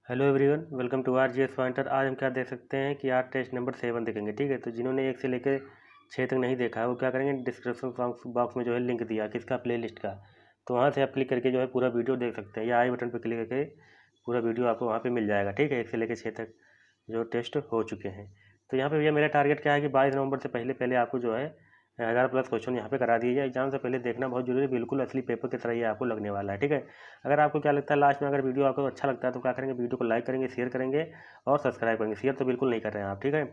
Hello everyone, welcome to R G S pointer. आज हम क्या देख सकते हैं कि आज टेस्ट नंबर 7 देखेंगे। ठीक है, तो जिन्होंने 1 से लेकर 6 तक नहीं देखा है वो क्या करेंगे, डिस्क्रिप्शन बॉक्स में जो है लिंक दिया किसका, प्लेलिस्ट का। तो वहाँ से आप क्लिक करके जो है पूरा वीडियो देख सकते हैं, या आई बटन पर क्लिक करके पूरा वीडियो आपको वहाँ पर मिल जाएगा। ठीक है, 1 से लेकर 6 तक जो टेस्ट हो चुके हैं। तो यहाँ पे भैया मेरा टारगेट क्या है कि 22 नवंबर से पहले पहले आपको जो है 1000+ क्वेश्चन यहाँ पे करा दिए जाए। एग्जाम से पहले देखना बहुत जरूरी है, बिल्कुल असली पेपर की तरह ये आपको लगने वाला है। ठीक है, अगर आपको क्या लगता है लास्ट में, अगर वीडियो आपको अच्छा लगता है तो क्या करेंगे, वीडियो को लाइक करेंगे, शेयर करेंगे और सब्सक्राइब करेंगे। शेयर तो बिल्कुल नहीं कर रहे हैं आप। ठीक है,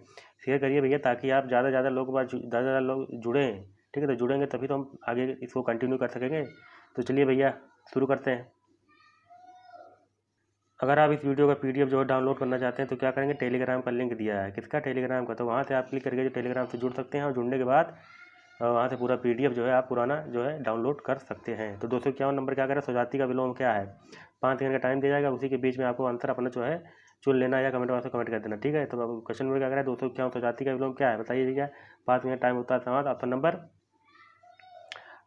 शेयर करिए भैया, ताकि आप ज़्यादा से ज़्यादा लोग जुड़ें। ठीक है, तो जुड़ेंगे तभी तो हम आगे इसको कंटिन्यू कर सकेंगे। तो चलिए भैया शुरू करते हैं। अगर आप इस वीडियो का पीडीएफ जो है डाउनलोड करना चाहते हैं तो क्या करेंगे, टेलीग्राम का लिंक दिया है, किसका, टेलीग्राम का। तो वहाँ से आप क्लिक करके जो टेलीग्राम से जुड़ सकते हैं और जुड़ने के बाद वहाँ से पूरा पीडीएफ जो है आप पुराना जो है डाउनलोड कर सकते हैं। तो 251 नंबर क्या करें, स्वजाति का विलोम क्या है। 5 सेकंड का टाइम दिया जाएगा, उसी के बीच में आपको आंसर अपना जो है चुन लेना या कमेंट बॉक्स में कमेंट कर देना। ठीक है, तो अब क्वेश्चन नंबर क्या करें, 251 स्वजाति का विलोम क्या है, बताइए भैया। 5 मिनट टाइम होता है समाप्त।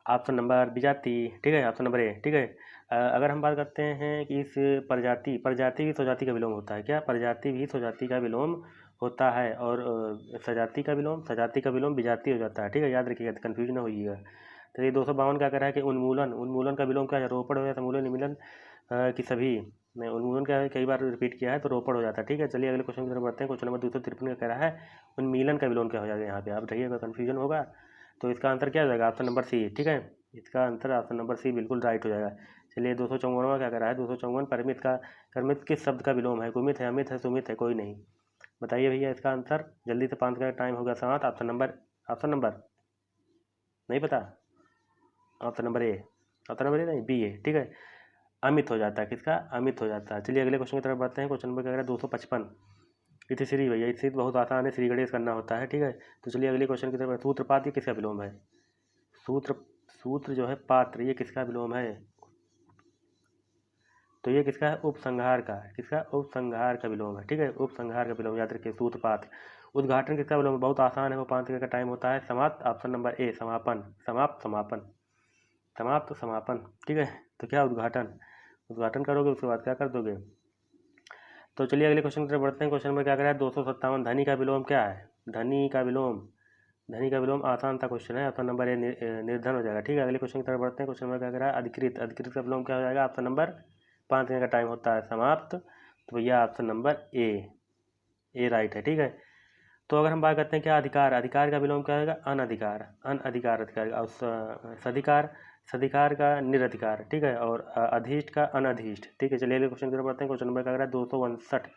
ऑप्शन नंबर विजाति। ठीक है, ऑप्शन नंबर ए। ठीक है, अगर हम बात करते हैं कि इस प्रजाति भी स्वजाति का विलोम होता है क्या, प्रजाति भी स्वजाति का विलोम होता है। और सजाति का विलोम विजाति हो जाता है। ठीक है, याद रखिएगा, कन्फ्यूज ना होइएगा। तो ये 252 क्या कर रहा है कि उन्मूलन, उन्मूलन का विलोम क्या है, रोपड़ हो जाता है, मूलन निमिलन की सभी में उन्मूलन क्या है, कई बार रिपीट किया है तो रोपड़ हो जाता है। ठीक है, चलिए अगले क्वेश्चन की तरफ बढ़ते हैं। क्वेश्चन नंबर 253 का कह रहा है उन्मीलन का विलोम क्या हो जाएगा। यहाँ पे आप रहिएगा, कन्फ्यूजन होगा। तो इसका आंसर क्या हो जाएगा, ऑप्शन नंबर सी। ठीक है, इसका आंसर ऑप्शन नंबर सी बिल्कुल राइट हो जाएगा। चलिए 254वां क्या कर रहा है, 254 परमित का, कर्मित किस शब्द का विलोम है, कुमित है, अमित है, सुमित है, कोई नहीं। बताइए भैया इसका आंसर जल्दी से, 5 का टाइम हो गया समाप्त। ऑप्शन नंबर नहीं पता, option number A, option number A नहीं, बी है। ठीक है, अमित हो जाता है, किसका, अमित हो जाता है। चलिए अगले क्वेश्चन की तरफ बढ़ते हैं। क्वेश्चन नंबर क्या कर रहा है, 255। इति श्री भैया, इति बहुत आसान है, श्री गणेश करना होता है। ठीक है, तो चलिए अगले क्वेश्चन की तरफ। सूत्रपात ये किसका विलोम है, सूत्र सूत्र जो है पात्र, ये किसका विलोम है। तो ये किसका है, उपसंहार का, किसका, उपसंहार का विलोम है। ठीक है, उपसंहार का विलोम याद रखिए, सूत्रपात। उद्घाटन किसका विलोम है, बहुत आसान है, वो 5 सेकंड का टाइम होता है। समाप्त, ऑप्शन नंबर ए, समापन, समाप्त, समापन, समाप्त, समापन। ठीक है, तो क्या उद्घाटन, उद्घाटन करोगे उसके बाद क्या कर दोगे। तो चलिए अगले क्वेश्चन की तरफ बढ़ते हैं। क्वेश्चन में क्या करा है, 257, धनी का विलोम क्या है, धनी का विलोम, धनी का विलोम आसान सा क्वेश्चन है, ऑप्शन नंबर ए, निर्धन हो जाएगा। ठीक है, अगले क्वेश्चन की तरफ बढ़ते हैं। क्वेश्चन में क्या करा है, अधिकृत, अधिकृत का विलोम क्या हो जाएगा, ऑप्शन नंबर, 5 सेकंड का टाइम होता है, समाप्त। तो भैया ऑप्शन नंबर ए राइट है। ठीक है, तो अगर हम बात करते हैं क्या, अधिकार, अधिकार का विलोम क्या होगा, अनधिकार, अनधिकार, अधिकार। और सधिकार, सधिकार का निरधिकार। ठीक है, और अधिष्ट का अनधिष्ट। ठीक है, चलिए अगले क्वेश्चन की तरफ बढ़ते हैं। क्वेश्चन नंबर क्या कर रहा है, 259।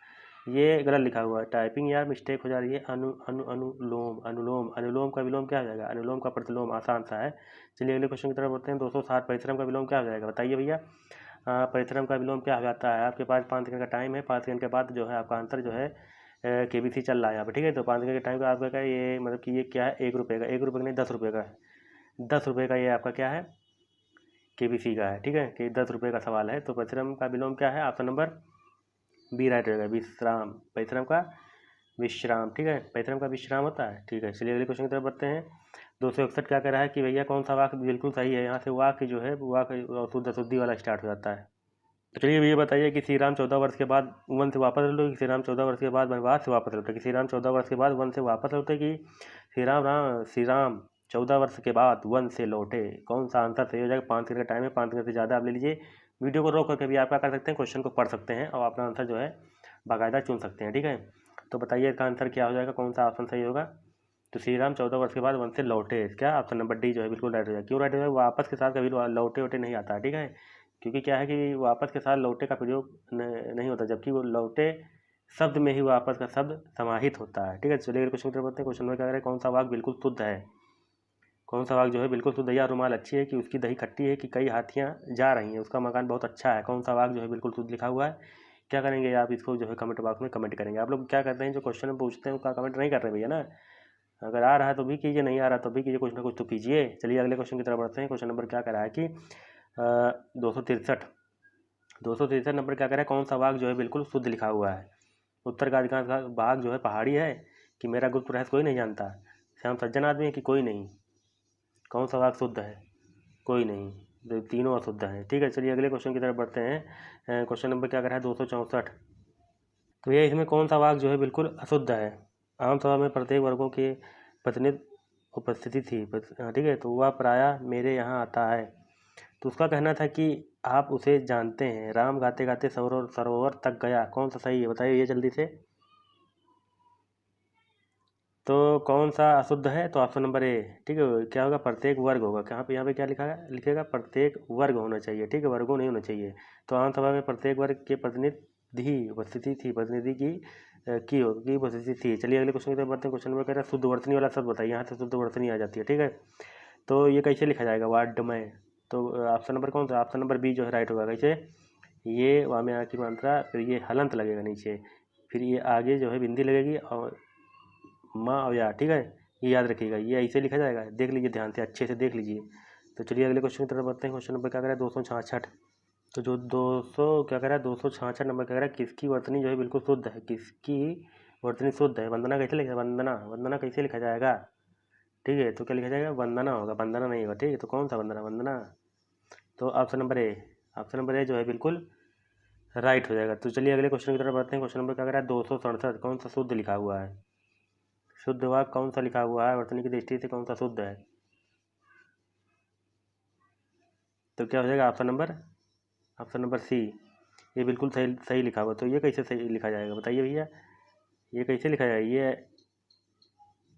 ये गलत लिखा हुआ है, टाइपिंग यार मिस्टेक हो जा रही है। अनुलोम, अनुलोम, अनुलोम का विलोम क्या हो जाएगा, अनुलोम का प्रतिलोम, आसान सा है। चलिए अगले क्वेश्चन की तरफ बढ़ते हैं। 260, परिश्रम का विलोम क्या हो जाएगा, बताइए भैया। परिश्रम का विलोम क्या हो जाता है, आपके पास 5 सेकंड का टाइम है। 5 सेकंड के बाद जो है आपका आंसर जो है केबीसी चल रहा है यहाँ पे। ठीक है, तो 5 सेकंड के टाइम का आपका क्या है, ये मतलब कि ये क्या है, 1 रुपये का, 1 रुपये का नहीं, 10 रुपये का है, 10 रुपये का ये आपका क्या है, केबीसी का है। ठीक है, कि 10 रुपये का सवाल है। तो परिश्रम का विलोम क्या है, ऑप्शन नंबर बी राइट रहेगा, विश्राम, परिश्रम का विश्राम। ठीक है, परिश्रम का विश्राम होता है। ठीक है, चलिए अगले क्वेश्चन की तरफ बढ़ते हैं। 261 क्या कह रहा है कि भैया कौन सा वाक्य बिल्कुल सही है, यहाँ से वाक्य जो है वाक्य शुद्ध शुद्धि वाला स्टार्ट हो जाता है। तो चलिए ये बताइए कि श्री राम 14 वर्ष के बाद वन से वापस लौटे, कि श्री राम 14 वर्ष के बाद वनवास से वापस लौटे, कि श्री राम 14 वर्ष के बाद वन से वापस लौटे, कि श्री राम 14 वर्ष के बाद वन से लौटे। कौन सा आंसर सही हो जाएगा। 5 सेकंड का टाइम है, 5 सेकंड से ज़्यादा आप ले लीजिए। वीडियो को रोक करके भी आप क्या कर सकते हैं, क्वेश्चन को पढ़ सकते हैं और अपना आंसर जो है बाकायदा चुन सकते हैं। ठीक है, तो बताइए इसका आंसर क्या हो जाएगा, कौन सा ऑप्शन सही होगा। तो श्री राम 14 वर्ष के बाद वन से लौटे, क्या ऑप्शन नंबर डी जो है बिल्कुल राइट हो जाएगा। क्यों राइट हो जाएगा, वापस के साथ कभी लौटे वोटे नहीं आता है। ठीक है, क्योंकि क्या है कि वापस के साथ लौटे का प्रयोग नहीं होता, जबकि वो लौटे शब्द में ही वापस का शब्द समाहित होता है। ठीक है, चलिए क्वेश्चन की तरफ बढ़ते हैं। क्वेश्चन में क्या करें, कौन सा वाक्य बिल्कुल शुद्ध है, कौन सा वाक्य जो है बिल्कुल शुद्ध है, या रुमाल अच्छी है, कि उसकी दही खट्टी है, कि कई हाथियाँ जा रही हैं, उसका मकान बहुत अच्छा है। कौन सा वाक्य जो है बिल्कुल शुद्ध लिखा हुआ है। क्या करेंगे आप, इसको जो है कमेंट बॉक्स में कमेंट करेंगे। आप लोग क्या करते हैं, जो क्वेश्चन पूछते हैं उसका कमेंट नहीं कर रहे भैया ना। अगर आ रहा है तो भी कीजिए, नहीं आ रहा तो भी कीजिए, कुछ ना कुछ तो कीजिए। चलिए अगले क्वेश्चन की तरफ बढ़ते हैं। क्वेश्चन नंबर क्या कर रहा है कि 263, 263 नंबर क्या करें, कौन सा भाग जो है बिल्कुल शुद्ध लिखा हुआ है। उत्तर का अधिकांश भाग जो है पहाड़ी है, कि मेरा गुप्त रहस्य कोई नहीं जानता, श्याम सज्जन आदमी है, कि कोई नहीं। कौन सा भाग शुद्ध है, कोई नहीं, तो तीनों अशुद्ध हैं। ठीक है, चलिए अगले क्वेश्चन की तरफ बढ़ते हैं। क्वेश्चन नंबर क्या कर रहा है, 264, तो ये इसमें कौन सा वाक्य जो है बिल्कुल अशुद्ध है? आम सभा में प्रत्येक वर्गों के प्रतिनिधि उपस्थिति थी, ठीक है, तो वह प्रायः मेरे यहाँ आता है। तो उसका कहना था कि आप उसे जानते हैं। राम गाते गाते सरोवर तक गया, कौन सा सही है बताइए ये जल्दी से। तो कौन सा अशुद्ध है? तो ऑप्शन नंबर ए, ठीक है। क्या होगा? प्रत्येक वर्ग होगा। कहाँ पे, यहाँ पे क्या लिखा है, लिखेगा प्रत्येक वर्ग होना चाहिए, ठीक है, वर्गों नहीं होना चाहिए। तो आम सभा में प्रत्येक वर्ग के प्रतिनिधि उपस्थिति थी, प्रतिनिधि की उपस्थिति थी। चलिए अगले क्वेश्चन की तरफ बढ़ते हैं। क्वेश्चन नंबर कह रहा है शुद्ध वर्तनी वाला शब्द बताइए। यहाँ से शुद्ध वर्तनी आ जाती है, ठीक है। तो ये कैसे लिखा जाएगा? वार्ड में। तो ऑप्शन नंबर कौन सा? ऑप्शन नंबर बी जो है राइट होगा। कैसे? ये वा में आ की मात्रा, फिर ये हलंत लगेगा नीचे, फिर ये आगे जो है बिंदी लगेगी और माँ और या, ठीक है, ये याद रखिएगा। ये ऐसे लिखा जाएगा, देख लीजिए ध्यान से, अच्छे से देख लीजिए। तो चलिए अगले क्वेश्चन की तरफ बढ़ते हैं। क्वेश्चन नंबर क्या कह रहा है? 266। तो जो 200 क्या कह रहा है, 266 नंबर क्या कह रहा है, किसकी वर्तनी जो है बिल्कुल शुद्ध है? किसकी वर्तनी शुद्ध है? वंदना कैसे लिखा? वंदना, वंदना कैसे लिखा जाएगा? ठीक है, तो क्या लिखा जाएगा? वंदना होगा, वंदना नहीं होगा, ठीक है। तो कौन सा वंदना? वंदना। तो option number A, option number A जो है बिल्कुल राइट हो जाएगा। तो चलिए अगले क्वेश्चन की तरफ बढ़ते हैं। क्वेश्चन नंबर क्या कह रहा है? 267। कौन सा शुद्ध लिखा हुआ है? शुद्ध वाक्य कौन सा लिखा हुआ है? वर्तनी की दृष्टि से कौन सा शुद्ध है? तो क्या हो जाएगा? ऑप्शन नंबर सी, ये बिल्कुल सही सही लिखा हुआ। तो ये कैसे सही लिखा जाएगा बताइए भैया, ये कैसे लिखा जाएगा?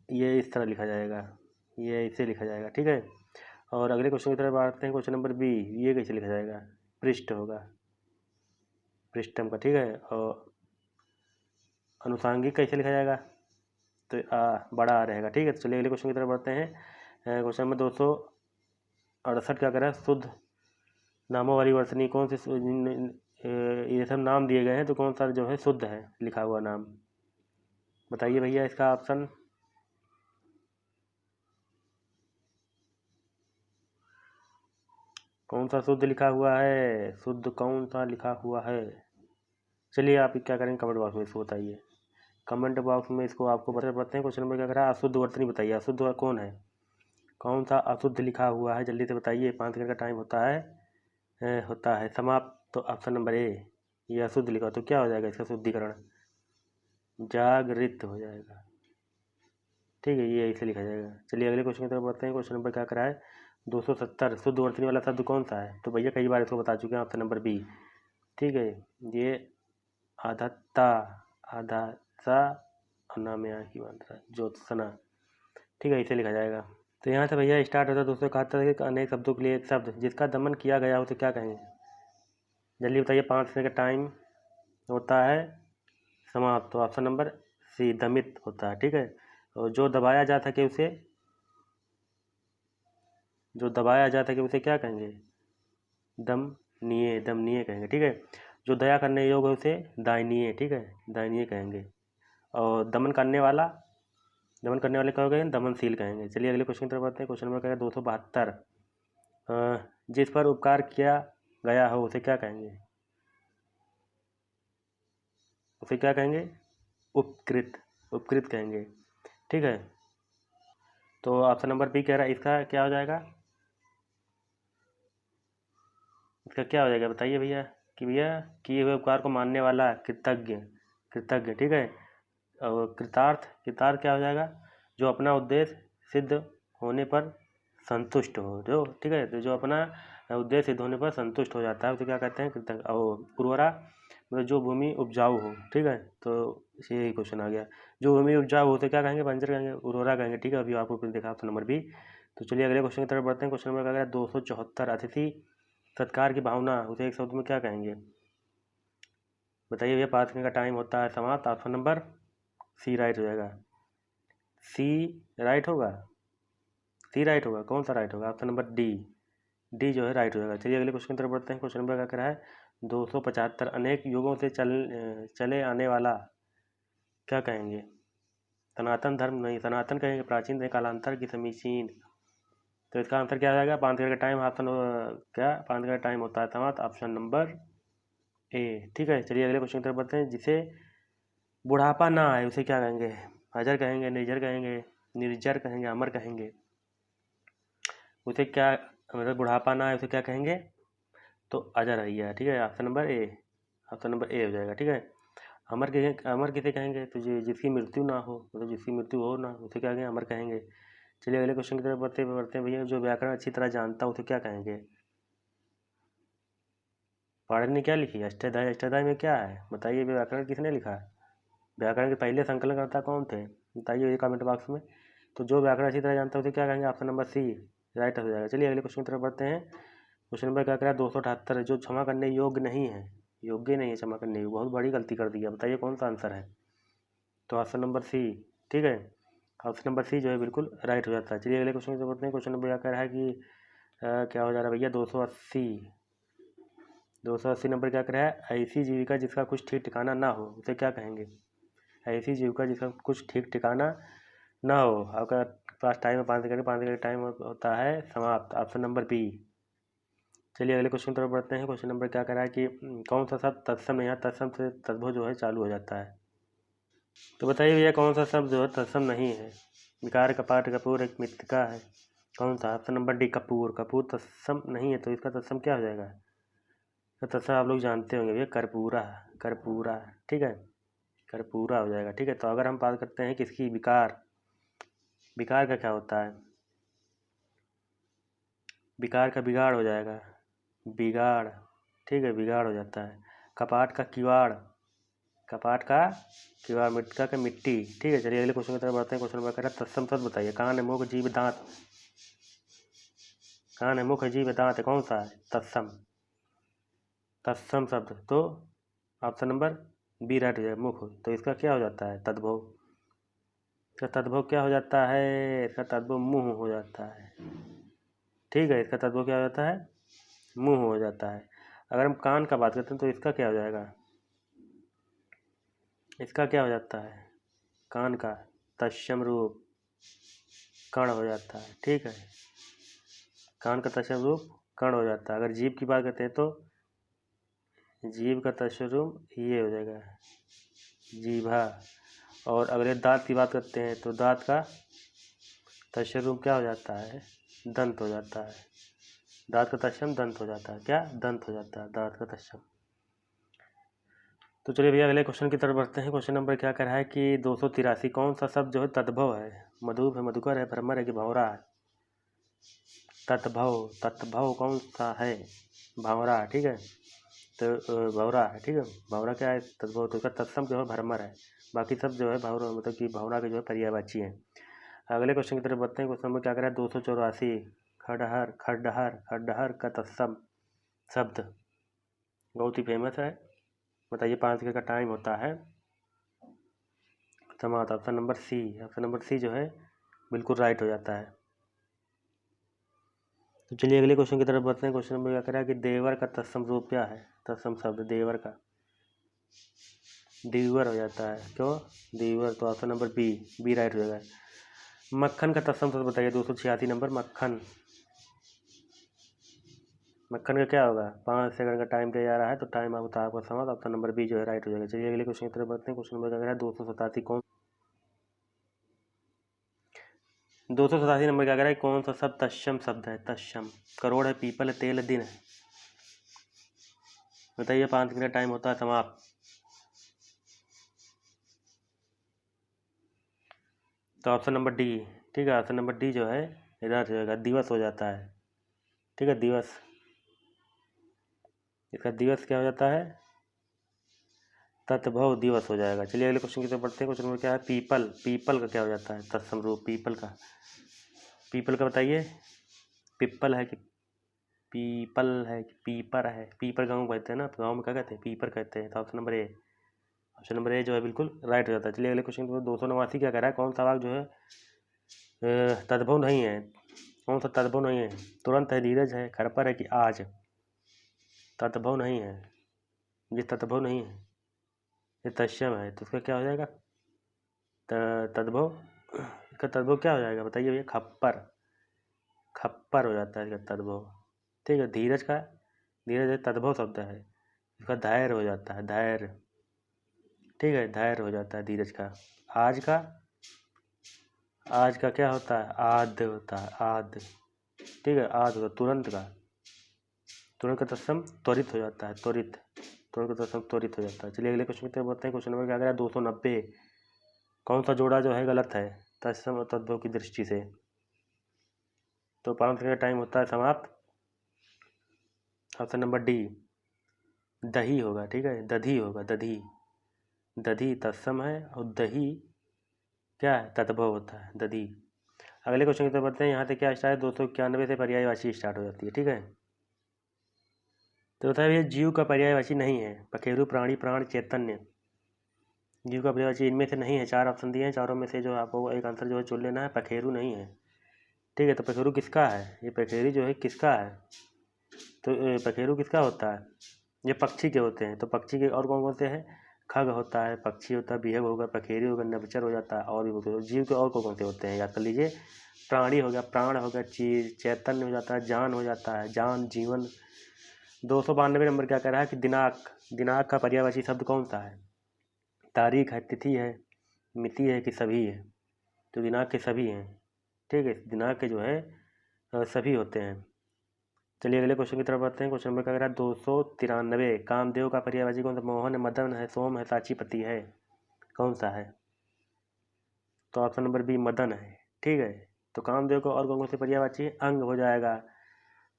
ये इस तरह लिखा जाएगा, ये ऐसे लिखा जाएगा, ठीक है। और अगले क्वेश्चन की तरफ आते हैं। क्वेश्चन नंबर बी, ये कैसे लिखा जाएगा? पृष्ठ होगा, पृष्ठम का, ठीक है। और अनुसांगिक कैसे लिखा जाएगा? तो बड़ा आ रहेगा, ठीक है। तो चलिए अगले क्वेश्चन की तरफ बढ़ते हैं। क्वेश्चन नंबर 268 क्या करें? शुद्ध नामों वाली वर्तनी कौन से ये सब नाम दिए गए हैं, तो कौन सा जो है शुद्ध है लिखा हुआ नाम? बताइए भैया इसका ऑप्शन। कौन सा शुद्ध लिखा हुआ है? शुद्ध कौन सा लिखा हुआ है? चलिए आप क्या करेंगे, कमेंट बॉक्स में इसको बताइए। कमेंट बॉक्स में इसको आपको बताते हैं। क्वेश्चन नंबर क्या करा? अशुद्ध वर्तनी बताइए। अशुद्ध कौन है? कौन सा अशुद्ध लिखा हुआ है? जल्दी से बताइए, 5 सेकंड का टाइम होता है समाप्त। तो ऑप्शन नंबर ए, ये अशुद्ध लिखा। तो क्या हो जाएगा इसका शुद्धिकरण? जागृत हो जाएगा, ठीक है, ये ऐसे लिखा जाएगा। चलिए अगले क्वेश्चन की तरफ बढ़ते हैं। क्वेश्चन नंबर क्या करा है? 270। शुद्ध वर्तनी वाला शब्द कौन सा है? तो भैया कई बार इसको बता चुके हैं, ऑप्शन नंबर बी, ठीक है। ये आधत्ता, आधासा, अनामया की मात्रा, ज्योत्सना, ठीक है, इसे लिखा जाएगा। तो यहाँ से भैया स्टार्ट होता है 271 के अनेक शब्दों के लिए एक शब्द जिसका दमन किया गया हो तो क्या कहेंगे? जल्दी बताइए, 5 सेकंड का टाइम होता है समाप्त। तो ऑप्शन नंबर सी, दमित होता है, ठीक है। और जो दबाया जा सके उसे क्या कहेंगे? दमनीय, दमनीय कहेंगे, ठीक है। जो दया करने योग्य है उसे दयनीय, ठीक है, दयनीय कहेंगे। और दमन करने वाले क्या हो गए? दमनशील कहेंगे। चलिए अगले क्वेश्चन की तरफ आते हैं। क्वेश्चन नंबर क्या है? 272। जिस पर उपकार किया गया हो उसे क्या कहेंगे? उसे क्या कहेंगे? उपकृत, उपकृत कहेंगे, ठीक है। तो ऑप्शन नंबर बी कह रहा है, इसका क्या हो जाएगा? इसका क्या हो जाएगा बताइए भैया। कि भैया किए हुए उपकार को मानने वाला, कृतज्ञ, कृतज्ञ, ठीक है। और कृतार्थ, कृतार्थ क्या हो जाएगा? जो अपना उद्देश्य सिद्ध होने पर संतुष्ट हो, जो, ठीक है। तो जो अपना उद्देश्य सिद्ध होने पर संतुष्ट हो जाता है उसे क्या कहते हैं? कृतज्ञ। और उर्वरा मतलब जो भूमि उपजाऊ हो, ठीक है। तो यही क्वेश्चन आ गया। जो भूमि उपजाऊ हो तो क्या कहेंगे? बंजर कहेंगे, उर्वरा कहेंगे, ठीक है। अभी आपको फिर देखा ऑप्शन नंबर बी। तो चलिए अगले क्वेश्चन की तरफ बढ़ते हैं। क्वेश्चन नंबर क्या है? 274। अतिथि सत्कार की भावना उसे एक शब्द में क्या कहेंगे? बताइए भैया, 5 सेकंड का टाइम होता है समाप्त। ऑप्शन नंबर सी राइट हो जाएगा। सी राइट होगा, सी राइट होगा। कौन सा राइट होगा? ऑप्शन नंबर डी, डी जो है राइट हो जाएगा। चलिए अगले क्वेश्चन की तरफ बढ़ते हैं। क्वेश्चन नंबर क्या कर रहा है? 275। अनेक युगों से चले आने वाला क्या कहेंगे? सनातन धर्म नहीं, सनातन कहेंगे, प्राचीन कहेंगे, कालांतर की समीचीन। तो इसका आंसर क्या आ जाएगा? 5 सेकंड का टाइम, ऑप्शन क्या 5 सेकंड का टाइम होता है समाप्त। ऑप्शन नंबर ए, ठीक है। चलिए अगले क्वेश्चन की तरफ बढ़ते हैं। जिसे बुढ़ापा ना आए उसे क्या कहेंगे? अजर कहेंगे, निर्जर कहेंगे, निर्जर कहेंगे, अमर कहेंगे। उसे क्या, मतलब बुढ़ापा ना आए उसे क्या कहेंगे? तो अजर है, ठीक है। Option number A, option number A हो जाएगा, ठीक है। अमर किसे कहेंगे? तो जिसकी मृत्यु ना हो, मतलब जिसकी मृत्यु हो ना, उसे क्या कहेंगे? अमर कहेंगे। चलिए अगले क्वेश्चन की तरफ बढ़ते हैं भैया। जो व्याकरण अच्छी तरह जानता हो उसे क्या कहेंगे? पाणिनि ने क्या लिखी? अष्टाध्यायी। अष्टाध्यायी में क्या है बताइए? व्याकरण किसने लिखा है? व्याकरण के पहले संकलनकर्ता कौन थे? बताइए ये कमेंट बॉक्स में। तो जो व्याकरण अच्छी तरह जानता है उसे क्या कहेंगे? ऑप्शन नंबर सी राइट हो जाएगा। चलिए अगले क्वेश्चन की तरफ बढ़ते हैं। क्वेश्चन नंबर क्या करा? 278 जो क्षमा करने योग्य नहीं है, योग्य नहीं है क्षमा करने की, बहुत बड़ी गलती कर दी है, बताइए कौन सा आंसर है? तो ऑप्शन नंबर सी, ठीक है, ऑप्शन नंबर सी जो है बिल्कुल राइट हो जाता है। चलिए अगले क्वेश्चन की तरफ बढ़ते हैं। क्वेश्चन नंबर क्या कह रहा है कि क्या हो जा रहा है भैया? 280 नंबर क्या कह रहा है? ऐसी जीविका जिसका कुछ ठीक ठिकाना ना हो उसे क्या कहेंगे? ऐसी जीविका जिसका कुछ ठीक ठिकाना ना हो। आपका पास टाइम है 5 सेकंड, 5 सेकंड टाइम होता है समाप्त। Option number B. चलिए अगले क्वेश्चन की तरफ बढ़ते हैं। क्वेश्चन नंबर क्या कह रहा है कि कौन सा शब्द तत्सम नहीं है? तत्सम से तद्भव जो है चालू हो जाता है। तो बताइए भैया कौन सा शब्द जो है तत्सम नहीं है? विकार, कपाट, कपूर, एक मृतिका है, कौन सा? Option number D Kapoor. Kapoor तत्सम नहीं है तो इसका तत्सम क्या हो जाएगा? तो तत्सम आप लोग जानते होंगे भैया, कर्पूरा। कर्पूरा, ठीक है, कर्पूरा हो जाएगा। ठीक है, तो अगर हम बात करते हैं किसकी? विकार। विकार का क्या होता है? विकार का बिगाड़ हो जाएगा, बिगाड़, ठीक है, बिगाड़ हो जाता है। कपाट का किवाड़, कपाट का किवाड़, मृतिका का मिट्टी। ठीक है, चलिए अगले क्वेश्चन की तरफ बढ़ते हैं। क्वेश्चन नंबर कह रहा है तत्सम शब्द बताइए। कान है, मुख, जीभ, दांत। कान है, मुख, जीभ, दांत है, कौन सा है तत्सम? तत्सम शब्द तो ऑप्शन नंबर बी राइट हो जाएगा, मुख। तो इसका क्या हो जाता है? तद्भव। इसका तद्भव क्या हो जाता है? इसका तद्भव मुंह हो जाता है। ठीक है, इसका तद्भव क्या हो जाता है? मुंह हो जाता है। अगर हम कान का बात करते हैं तो इसका क्या हो जाएगा? इसका क्या हो जाता है? कान का तत्सम रूप कण हो जाता है। ठीक है, कान का तत्सम रूप कण हो जाता है। अगर जीभ की बात करते हैं तो जीभ का तत्सम रूप ये हो जाएगा, जीभा। और अगर दांत की बात करते हैं तो दांत का तत्सम रूप क्या हो जाता है? दंत हो जाता है। दांत का तत्सम दंत हो जाता है। क्या? दंत हो जाता है दांत का तत्सम। तो चलिए भैया अगले क्वेश्चन की तरफ बढ़ते हैं। क्वेश्चन नंबर क्या कर रहा है कि 283 कौन सा शब्द जो है तद्भव है? मधुप है, मधुकर है, भ्रमर है कि भंवरा है? तद्भव, तद्भव कौन सा है? भंवरा, ठीक है, तो भंवरा है। ठीक है, भंवरा क्या है? तद्भव। तो उसका तत्सम जो है भ्रमर है। बाकी सब जो है भंवरा, मतलब कि भंवरा के जो है पर्यायवाची हैं। अगले क्वेश्चन की तरफ बढ़ते हैं। क्वेश्चन नंबर क्या कर रहा है? 284 खडहर, खडहर, खडहर का तत्सम शब्द बहुत ही फेमस है, बताइए। 5 सेकंड का टाइम होता है समाप्त। Option number C, option number C जो है बिल्कुल राइट हो जाता है। तो चलिए अगले क्वेश्चन की तरफ बढ़ते हैं। क्वेश्चन नंबर क्या कह रहा है कि देवर का तत्सम रूप क्या है? तत्सम शब्द देवर का दीवर हो जाता है। क्यों? दीवर। तो option number B, B right हो जाएगा। मक्खन का तत्सम शब्द बताइए। 286 नंबर, मक्खन। मक्खन का क्या होगा? 5 सेकंड का टाइम दिया जा रहा है, तो टाइम होता है आपका समाप्त। ऑप्शन नंबर बी जो है राइट हो जाएगा। चलिए अगले क्वेश्चन की तरफ बढ़ते हैं। क्वेश्चन नंबर क्या कह रहा है? 287 नंबर क्या कह रहा है? कौन सा शब्द तत्सम शब्द है? तत्सम। करोड़ है, पीपल है, तेल है, दिन है, बताइए। 5 सेकंड का टाइम होता है समाप्त। तो ऑप्शन नंबर डी, ठीक है, ऑप्शन नंबर डी जो है इधर जाएगा, दिवस हो जाता है। ठीक है, दिवस। इसका दिवस क्या हो जाता है? तत्भव दिवस हो जाएगा। चलिए अगले क्वेश्चन की तरफ बढ़ते हैं। क्वेश्चन नंबर क्या है? पीपल, पीपल का क्या हो जाता है तत्सम रूप? पीपल का, पीपल का बताइए। पिप्पल है कि पीपल है कि पीपर है? पीपर गाँव कहते हैं ना, गाँव में क्या कहते हैं? पीपर कहते हैं। तो option number A, option number A जो है बिल्कुल राइट हो जाता है। चलिए अगले क्वेश्चन की तरफ। 289 क्या कह रहा है? कौन सा वाक्य जो है तद्भव नहीं है? कौन सा तद्भव नहीं है? तुरंत है, धीरज है, घर पर है कि आज? तद्भव नहीं है, ये तद्भव नहीं है, ये तत्सम है। तो उसका क्या हो जाएगा? तद्भव, इसका तद्भव क्या हो जाएगा बताइए भैया? खप्पर, खप्पर हो जाता है इसका तद्भव। ठीक है, धीरज का, धीरज है तद्भव शब्द है, इसका धैर्य हो जाता है, धैर्य। ठीक है, धैर्य हो जाता है धीरज का। आज का, आज का क्या होता है? आद होता है, आद। ठीक है, आद होता तुरंत का, तुरंत का तत्सम त्वरित हो जाता है, त्वरित। तुरंत तत्सम त्वरित हो जाता है। चलिए अगले क्वेश्चन की तरफ बढ़ते हैं। क्वेश्चन नंबर क्या कह रहा है 290, कौन सा जोड़ा जो है गलत है तत्सम और तद्भव की दृष्टि से? तो पारंपरिक का टाइम होता है समाप्त। ऑप्शन नंबर डी दही होगा, ठीक है, दधी होगा, दधी। दधी तत्सम है और दही क्या है, तद्भव होता है, दधी। अगले क्वेश्चन की तरफ बढ़ते हैं। यहाँ से क्या स्टार्ट है 291 से पर्यायवाची स्टार्ट हो जाती है, ठीक है। तो बताइए ये जीव का पर्यायवाची नहीं है। पखेरु, प्राणी, प्राण, चैतन्य, जीव का पर्यायवाची इनमें से नहीं है। 4 ऑप्शन दिए हैं, चारों में से जो आपको एक आंसर जो है चुन लेना है। पखेरु नहीं है, ठीक है। तो पखेरु किसका है? ये पखेरु जो है किसका है? तो पखेरु किसका होता है? ये पक्षी के होते हैं। तो पक्षी के और कौन कौन से हैं? खग होता है, पक्षी होता है, बिहग होगा, पखेरु होगा, नभचर हो जाता है, और भी होते हैं। जीव के और कौन कौन से होते हैं याद कर लीजिए। प्राणी हो गया, प्राण हो गया, चीज, चैतन्य हो जाता है, जान हो जाता है, जान, जीवन। 292 नंबर क्या कह रहा है कि दिनांक, दिनांक का पर्यायवाची शब्द कौन सा है? तारीख है, तिथि है, मिति है कि सभी है? तो दिनांक के सभी हैं, ठीक है। दिनांक के जो है सभी होते हैं। चलिए अगले क्वेश्चन की तरफ बढ़ते हैं। क्वेश्चन नंबर क्या कह रहा है 293, कामदेव का पर्यायवाची कौन सा? मोहन है, मदन है, सोम है, साचीपति है, कौन सा है? तो ऑप्शन नंबर बी मदन है, ठीक है। तो कामदेव को और कौन से पर्यायवाची? अंग हो जाएगा,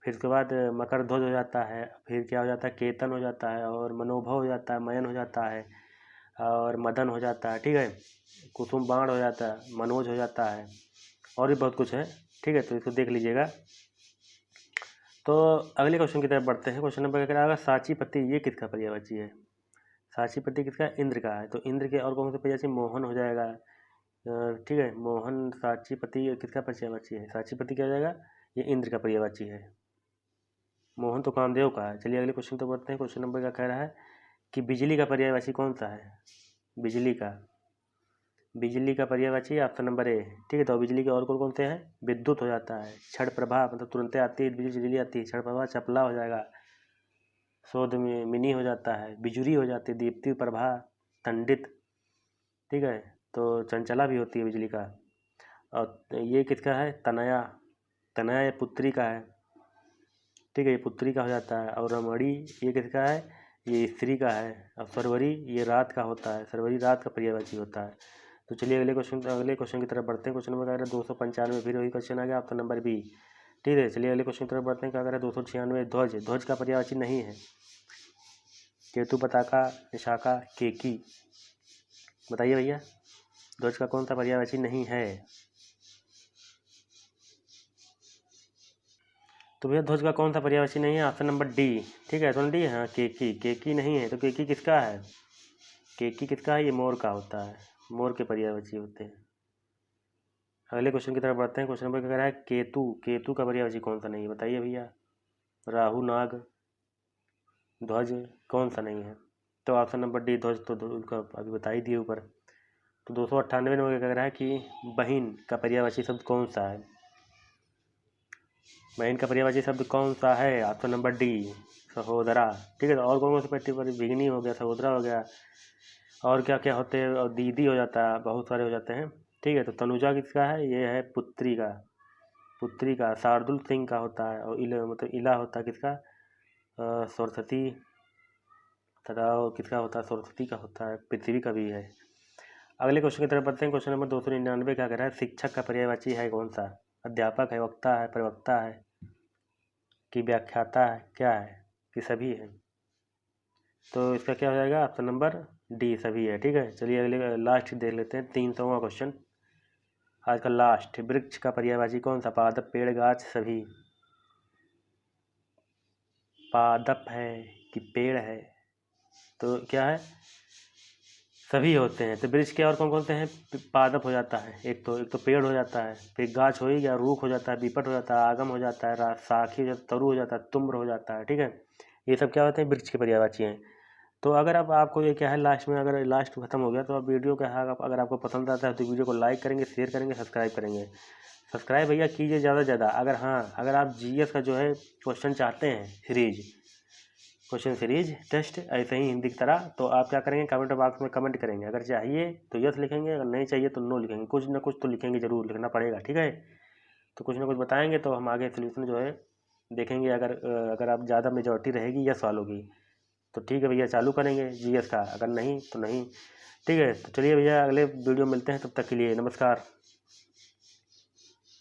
फिर उसके बाद मकर ध्वज हो जाता है, फिर क्या हो जाता है, केतन हो जाता है, और मनोभव हो जाता है, मयन हो जाता है, और मदन हो जाता है, ठीक है। कुसुम बाण हो जाता है, मनोज हो जाता है, और भी बहुत कुछ है, ठीक है। तो इसको देख लीजिएगा। तो अगले क्वेश्चन की तरफ बढ़ते हैं। क्वेश्चन नंबर क्या रहेगा साचीपति, ये किसका पर्यायवाची है? साचीपति किसका? इंद्र का है। तो इंद्र के और कौन से पर्यायवाची? मोहन हो जाएगा, ठीक है। मोहन, साचीपति किसका पर्यायवाची है? साचीपति क्या हो जाएगा? ये इंद्र का पर्यायवाची है। मोहन तो कामदेव का है। चलिए अगले क्वेश्चन तो बढ़ते हैं। क्वेश्चन नंबर क्या कह रहा है कि बिजली का पर्यायवाची कौन सा है? बिजली का, बिजली का पर्यायवाची ऑप्शन नंबर ए, ठीक है। तो बिजली के और कौन कौन से हैं? विद्युत हो जाता है, क्षण प्रभा मतलब तुरंत आती है, बिजली आती है, क्षण प्रभा चपला हो जाएगा, शोध में मिनी हो जाता है, बिजुरी हो जाती है, दीप्ति प्रभा, खंडित, ठीक है। तो चंचला भी होती है बिजली का। और ये किसका है? तनया, तनया ये पुत्री का है, ठीक है, ये पुत्री का हो जाता है। और रमणी ये किसका है? ये स्त्री का है। और सरवरी ये रात का होता है, सरवरी रात का पर्यायवाची होता है। तो चलिए अगले क्वेश्चन की तरफ बढ़ते हैं। क्वेश्चन नंबर क्या है 295, फिर वही क्वेश्चन आ गया ऑप्शन नंबर बी, ठीक है। चलिए अगले क्वेश्चन की तरफ बढ़ते हैं। क्या कह रहा है 296, ध्वज, ध्वज का पर्यायवाची नहीं है। केतु, पताका, विशाखा, केकी, बताइए भैया ध्वज का कौन सा पर्यायवाची नहीं है? तो भैया ध्वज का कौन सा पर्यायवाची नहीं है? ऑप्शन नंबर डी, ठीक है। ऑप्शन डी, हाँ केकी, केकी नहीं है। तो केकी किसका है? केकी किसका है? ये मोर का होता है, मोर के पर्यायवाची होते हैं। अगले क्वेश्चन की तरफ बढ़ते हैं। क्वेश्चन नंबर क्या कह रहा है केतु, केतु का पर्यायवाची कौन सा नहीं है? बताइए भैया। राहु, नाग, ध्वज, कौन सा नहीं है? तो ऑप्शन नंबर डी ध्वज, तो उनका अभी बता ही दिए ऊपर। तो 298 नंबर क्या कह रहा है कि बहिन का पर्यायवाची शब्द कौन सा है? बहन का पर्यायवाची शब्द कौन सा है? ऑप्शन नंबर डी सहोदरा, ठीक है। तो और कौन कौन से पट्टी पर? बिगनी हो गया, सहोदरा हो गया, और क्या क्या होते हैं? और दीदी हो जाता है, बहुत सारे हो जाते हैं, ठीक है। तो तनुजा किसका है? ये है पुत्री का, पुत्री का। शार्दुल सिंह का होता है, और इला मतलब इला होता है किसका? सरस्वती तथा किसका होता है? सरस्वती का होता है, पृथ्वी का भी है। अगले क्वेश्चन की तरफ बढ़ते हैं। क्वेश्चन नंबर 299 क्या कह रहा है शिक्षक का पर्यायवाची है कौन सा? अध्यापक है, वक्ता है, प्रवक्ता है, कि व्याख्याता है, क्या है, कि सभी है? तो इसका क्या हो जाएगा? ऑप्शन नंबर डी सभी है, ठीक है। चलिए अगले लास्ट देख लेते हैं 300वां क्वेश्चन आज का लास्ट। वृक्ष का पर्यायवाची कौन सा? पादप, पेड़, गाछ, सभी। पादप है कि पेड़ है? तो क्या है? सभी होते हैं। तो वृक्ष के और कौन कौन से हैं? पादप हो जाता है, एक तो पेड़ हो जाता है, फिर गाछ हो ही गया, रूख हो जाता है, बीपट हो जाता है, आगम हो जाता है, साखी हो जाता है, तरु हो जाता है, तुम्र हो जाता है, ठीक है। ये सब क्या होते हैं? वृक्ष के पर्यायवाची हैं। तो अगर अब आपको ये क्या है लास्ट में, अगर लास्ट खत्म हो गया तो अब वीडियो क्या है, अगर आपको पसंद आता है तो वीडियो को लाइक करेंगे, शेयर करेंगे, सब्सक्राइब करेंगे। सब्सक्राइब भैया कीजिए ज़्यादा से ज़्यादा। अगर हाँ, अगर आप जीएस का जो है क्वेश्चन चाहते हैं सीरीज, क्वेश्चन सीरीज टेस्ट ऐसे ही हिंदी की तरह, तो आप क्या करेंगे कमेंट बॉक्स में कमेंट करेंगे। अगर चाहिए तो यस लिखेंगे, अगर नहीं चाहिए तो नो लिखेंगे, कुछ ना कुछ तो लिखेंगे, ज़रूर लिखना पड़ेगा, ठीक है। तो कुछ ना कुछ बताएंगे तो हम आगे सोल्यूशन जो है देखेंगे। अगर आप ज़्यादा मेजॉरिटी रहेगी यस वालों की तो ठीक है भैया, चालू करेंगे जीएस का, अगर नहीं तो नहीं। ठीक है, तो चलिए भैया, अगले वीडियो मिलते हैं, तब तक के लिए नमस्कार।